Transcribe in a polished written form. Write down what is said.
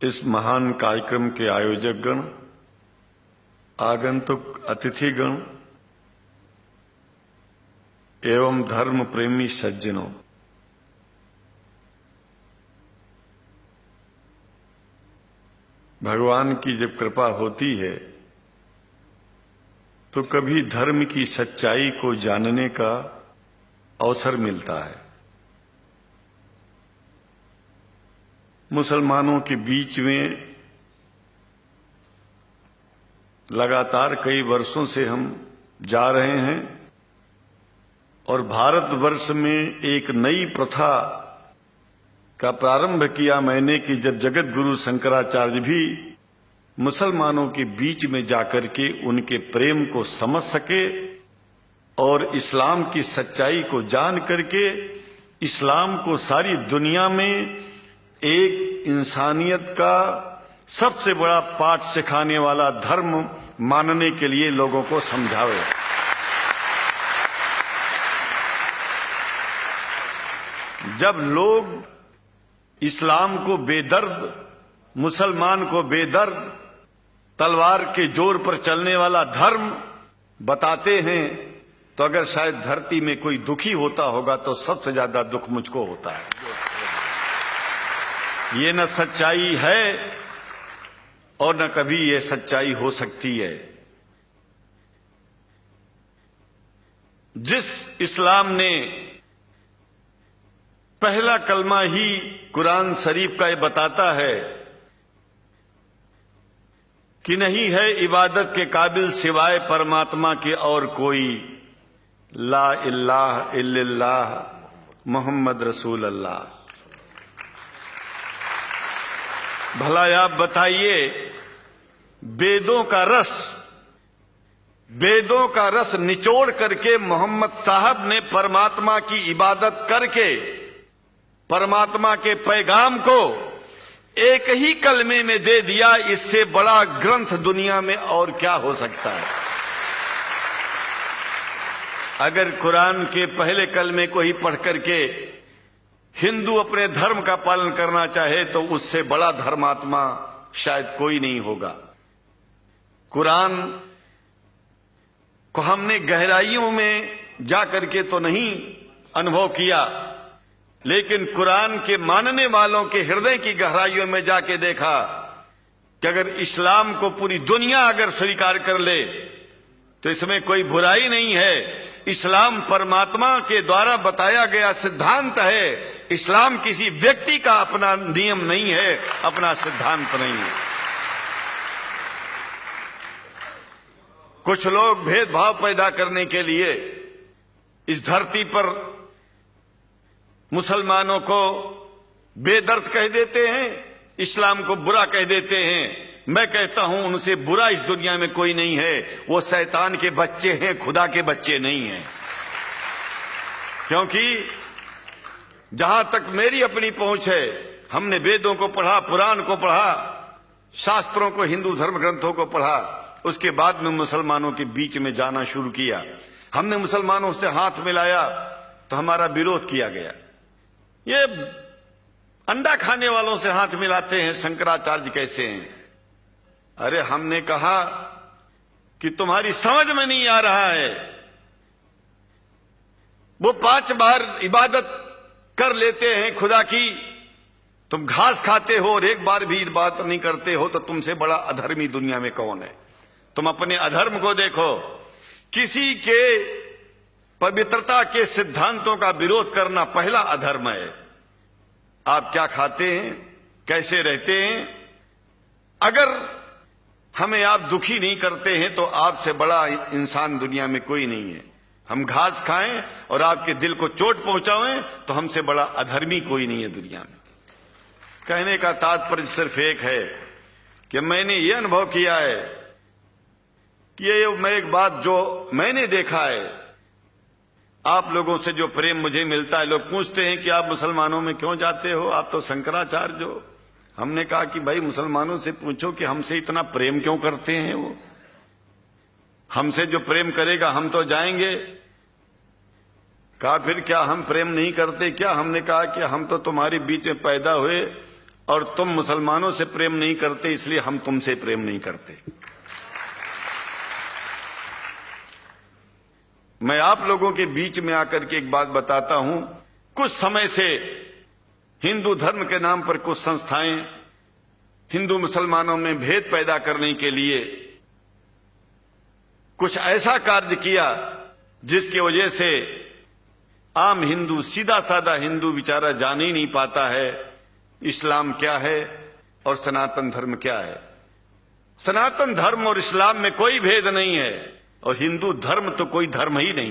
इस महान कार्यक्रम के आयोजक गण, आगंतुक अतिथिगण एवं धर्म प्रेमी सज्जनों, भगवान की जब कृपा होती है तो कभी धर्म की सच्चाई को जानने का अवसर मिलता है। मुसलमानों के बीच में लगातार कई वर्षों से हम जा रहे हैं और भारतवर्ष में एक नई प्रथा का प्रारंभ किया मैंने कि जब जगत गुरु शंकराचार्य भी मुसलमानों के बीच में जाकर के उनके प्रेम को समझ सके और इस्लाम की सच्चाई को जान करके इस्लाम को सारी दुनिया में एक इंसानियत का सबसे बड़ा पाठ सिखाने वाला धर्म मानने के लिए लोगों को समझावे। जब लोग इस्लाम को बेदर्द, मुसलमान को बेदर्द, तलवार के जोर पर चलने वाला धर्म बताते हैं तो अगर शायद धरती में कोई दुखी होता होगा तो सबसे ज्यादा दुख मुझको होता है। ये न सच्चाई है और न कभी ये सच्चाई हो सकती है। जिस इस्लाम ने पहला कलमा ही कुरान शरीफ का ये बताता है कि नहीं है इबादत के काबिल सिवाय परमात्मा के और कोई, ला इलाहा इल्लल्लाह मोहम्मद रसूल अल्लाह। भला आप बताइए, वेदों का रस निचोड़ करके मोहम्मद साहब ने परमात्मा की इबादत करके परमात्मा के पैगाम को एक ही कलमे में दे दिया। इससे बड़ा ग्रंथ दुनिया में और क्या हो सकता है। अगर कुरान के पहले कलमे को ही पढ़ करके हिंदू अपने धर्म का पालन करना चाहे तो उससे बड़ा धर्मात्मा शायद कोई नहीं होगा। कुरान को हमने गहराइयों में जाकर के तो नहीं अनुभव किया, लेकिन कुरान के मानने वालों के हृदय की गहराइयों में जाके देखा कि अगर इस्लाम को पूरी दुनिया अगर स्वीकार कर ले तो इसमें कोई बुराई नहीं है। इस्लाम परमात्मा के द्वारा बताया गया सिद्धांत है। इस्लाम किसी व्यक्ति का अपना नियम नहीं है, अपना सिद्धांत नहीं है। कुछ लोग भेदभाव पैदा करने के लिए इस धरती पर मुसलमानों को बेदर्द कह देते हैं, इस्लाम को बुरा कह देते हैं। मैं कहता हूं उनसे बुरा इस दुनिया में कोई नहीं है। वो शैतान के बच्चे हैं, खुदा के बच्चे नहीं हैं। क्योंकि जहां तक मेरी अपनी पहुंच है, हमने वेदों को पढ़ा, पुराण को पढ़ा, शास्त्रों को, हिंदू धर्म ग्रंथों को पढ़ा। उसके बाद में मुसलमानों के बीच में जाना शुरू किया। हमने मुसलमानों से हाथ मिलाया तो हमारा विरोध किया गया। ये अंडा खाने वालों से हाथ मिलाते हैं, शंकराचार्य कैसे हैं? अरे हमने कहा कि तुम्हारी समझ में नहीं आ रहा है। वो 5 बार इबादत कर लेते हैं खुदा की, तुम घास खाते हो और एक बार भी इबादत नहीं करते हो, तो तुमसे बड़ा अधर्मी दुनिया में कौन है? तुम अपने अधर्म को देखो। किसी के पवित्रता के सिद्धांतों का विरोध करना पहला अधर्म है। आप क्या खाते हैं, कैसे रहते हैं, अगर हमें आप दुखी नहीं करते हैं तो आपसे बड़ा इंसान दुनिया में कोई नहीं है। हम घास खाएं और आपके दिल को चोट पहुंचाएं तो हमसे बड़ा अधर्मी कोई नहीं है दुनिया में। कहने का तात्पर्य सिर्फ एक है कि मैंने ये अनुभव किया है कि ये मैं एक बात जो मैंने देखा है, आप लोगों से जो प्रेम मुझे मिलता है, लोग पूछते हैं कि आप मुसलमानों में क्यों जाते हो, आप तो शंकराचार्य हो। हमने कहा कि भाई मुसलमानों से पूछो कि हमसे इतना प्रेम क्यों करते हैं। वो हमसे जो प्रेम करेगा हम तो जाएंगे। कहा फिर क्या हम प्रेम नहीं करते क्या? हमने कहा कि हम तो तुम्हारे बीच में पैदा हुए और तुम मुसलमानों से प्रेम नहीं करते, इसलिए हम तुमसे प्रेम नहीं करते। मैं आप लोगों के बीच में आकर के एक बात बताता हूं। कुछ समय से हिंदू धर्म के नाम पर कुछ संस्थाएं हिंदू मुसलमानों में भेद पैदा करने के लिए कुछ ऐसा कार्य किया जिसकी वजह से आम हिंदू, सीधा साधा हिंदू बेचारा जान ही नहीं पाता है इस्लाम क्या है और सनातन धर्म क्या है। सनातन धर्म और इस्लाम में कोई भेद नहीं है, और हिंदू धर्म तो कोई धर्म ही नहीं।